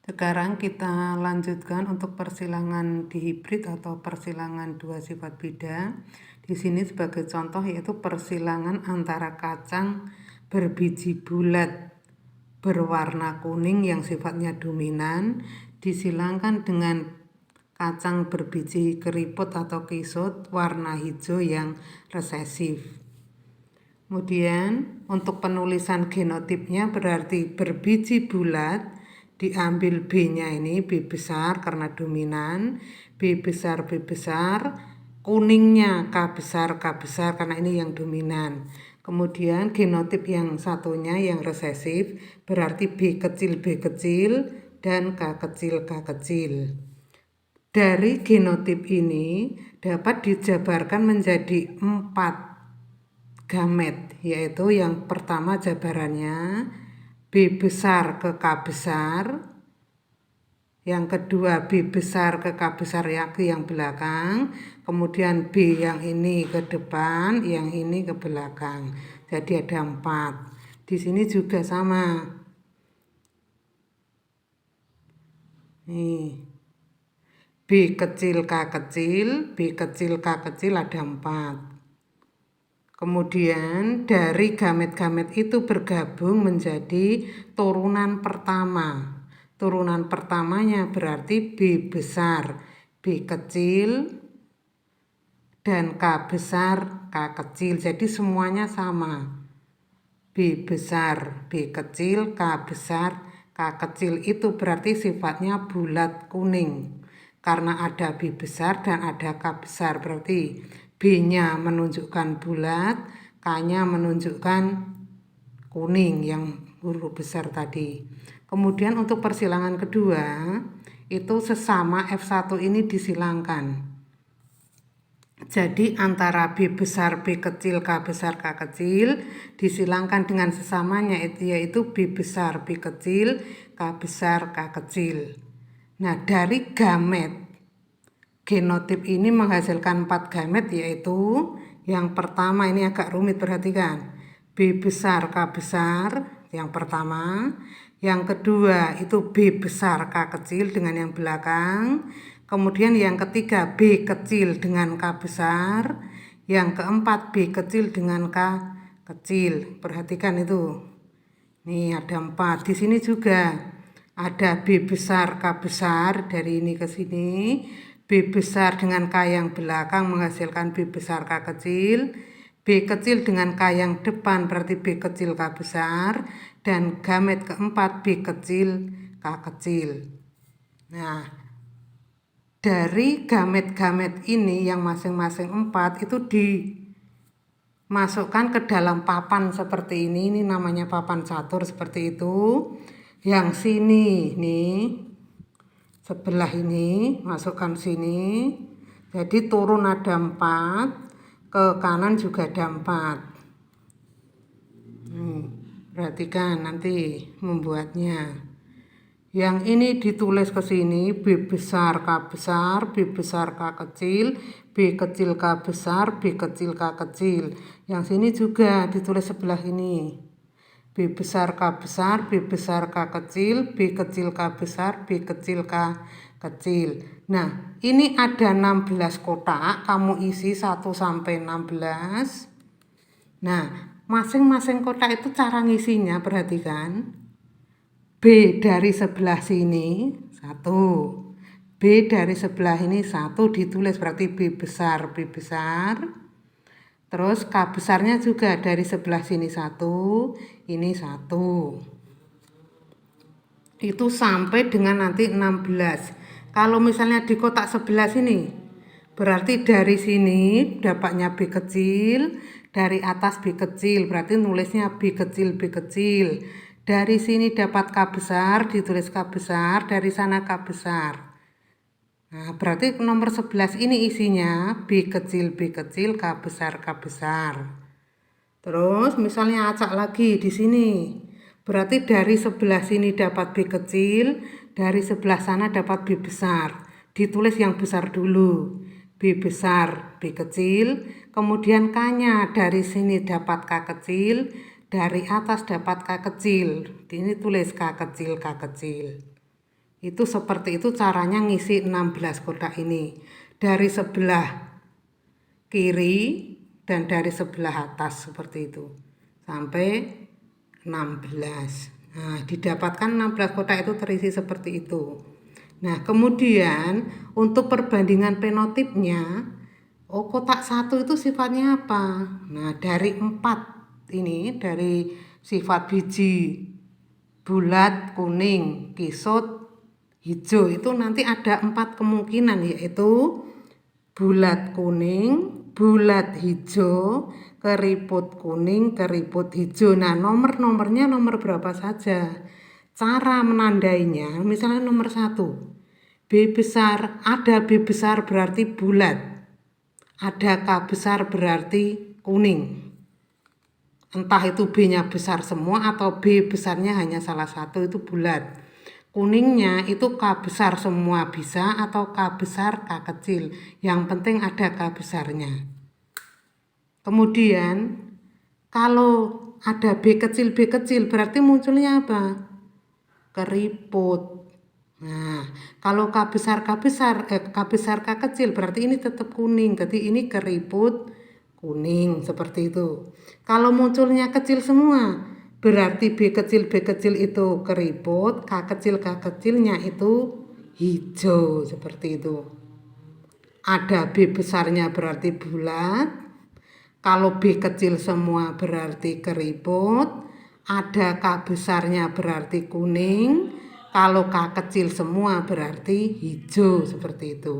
Sekarang kita lanjutkan untuk persilangan dihibrid atau persilangan dua sifat beda. Di sini sebagai contoh yaitu persilangan antara kacang berbiji bulat berwarna kuning yang sifatnya dominan disilangkan dengan kacang berbiji keriput atau kisut warna hijau yang resesif. Kemudian untuk penulisan genotipnya berarti berbiji bulat diambil B-nya ini B besar karena dominan, B besar, kuningnya K besar karena ini yang dominan. Kemudian genotip yang satunya yang resesif berarti B kecil dan K kecil. Dari genotip ini dapat dijabarkan menjadi 4 gamet, yaitu yang pertama jabarannya B besar ke K besar, yang kedua B besar ke K besar yang belakang, kemudian B yang ini ke depan, yang ini ke belakang. Jadi ada 4. Di sini juga sama. Nih. B kecil K kecil ada 4. Kemudian dari gamet-gamet itu bergabung menjadi turunan pertama. Turunan pertamanya berarti B besar, B kecil, dan K besar, K kecil. Jadi semuanya sama. B besar, B kecil, K besar, K kecil. Itu berarti sifatnya bulat kuning. Karena ada B besar dan ada K besar. Berarti B-nya menunjukkan bulat, K-nya menunjukkan kuning yang huruf besar tadi. Kemudian untuk persilangan kedua, itu sesama F1 ini disilangkan. Jadi antara B besar, B kecil, K besar, K kecil disilangkan dengan sesamanya yaitu B besar, B kecil, K besar, K kecil. Nah dari gamet genotip ini menghasilkan 4 gamet yaitu yang pertama ini agak rumit perhatikan. B besar K besar yang pertama. Yang kedua itu B besar K kecil dengan yang belakang. Kemudian yang ketiga B kecil dengan K besar. Yang keempat B kecil dengan K kecil. Perhatikan itu. Nih ada 4. Di sini juga ada B besar K besar dari ini ke sini. B besar dengan K yang belakang menghasilkan B besar K kecil. B kecil dengan K yang depan berarti B kecil K besar. Dan gamet keempat B kecil K kecil. Nah, dari gamet-gamet ini yang masing-masing 4 itu dimasukkan ke dalam papan seperti ini namanya papan catur seperti itu. Yang sini nih sebelah ini masukkan sini, jadi turun ada 4, ke kanan juga ada 4. Perhatikan nanti membuatnya. Yang ini ditulis ke sini B besar K besar, B besar K kecil, B kecil K besar, B kecil K kecil. Yang sini juga ditulis sebelah ini. B besar K besar, B besar K kecil, B kecil K besar, B kecil K kecil. Nah, ini ada 16 kotak, kamu isi 1 sampai 16. Nah, masing-masing kotak itu cara ngisinya, perhatikan. B dari sebelah sini 1. B dari sebelah ini 1 ditulis berarti B besar, B besar. Terus K besarnya juga dari sebelah sini 1, ini 1. Itu sampai dengan nanti 16. Kalau misalnya di kotak sebelah sini, berarti dari sini dapatnya B kecil, dari atas B kecil, berarti nulisnya B kecil, B kecil. Dari sini dapat K besar, ditulis K besar, dari sana K besar. Nah, berarti nomor 11 ini isinya B kecil, K besar, K besar. Terus misalnya acak lagi di sini. Berarti dari sebelah sini dapat B kecil, dari sebelah sana dapat B besar. Ditulis yang besar dulu. B besar, B kecil, kemudian K-nya dari sini dapat K kecil, dari atas dapat K kecil. Ini tulis K kecil, K kecil. Itu seperti itu caranya ngisi 16 kotak ini. Dari sebelah kiri dan dari sebelah atas seperti itu. Sampai 16. Nah, didapatkan 16 kotak itu terisi seperti itu. Nah, kemudian untuk perbandingan fenotipnya, kotak 1 itu sifatnya apa? Nah, dari 4 ini, dari sifat biji bulat, kuning, kisut, hijau, itu nanti ada 4 kemungkinan, yaitu bulat kuning, bulat hijau, keriput kuning, keriput hijau. Nah, nomor-nomornya nomor berapa saja. Cara menandainya, misalnya nomor 1, B besar, ada B besar berarti bulat, ada K besar berarti kuning. Entah itu B-nya besar semua atau B besarnya hanya salah satu, itu bulat. Kuningnya itu K besar semua bisa atau K besar K kecil. Yang penting ada K besarnya. Kemudian kalau ada B kecil berarti munculnya apa? Keriput. Nah, kalau K besar K kecil berarti ini tetap kuning. Jadi ini keriput kuning seperti itu. Kalau munculnya kecil semua, berarti B kecil itu keriput, K kecilnya itu hijau seperti itu. Ada B besarnya berarti bulat. Kalau B kecil semua berarti keriput. Ada K besarnya berarti kuning. Kalau K kecil semua berarti hijau seperti itu.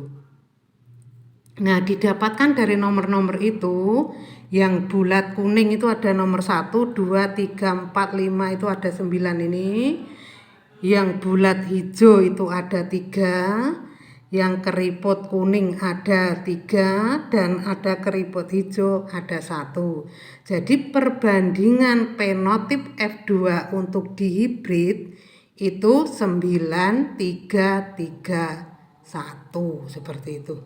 Nah, didapatkan dari nomor-nomor itu, yang bulat kuning itu ada nomor 1, 2, 3, 4, 5, itu ada 9 ini. Yang bulat hijau itu ada 3, yang keriput kuning ada 3, dan ada keriput hijau ada 1. Jadi perbandingan fenotip F2 untuk dihibrid itu 9, 3, 3, 1 seperti itu.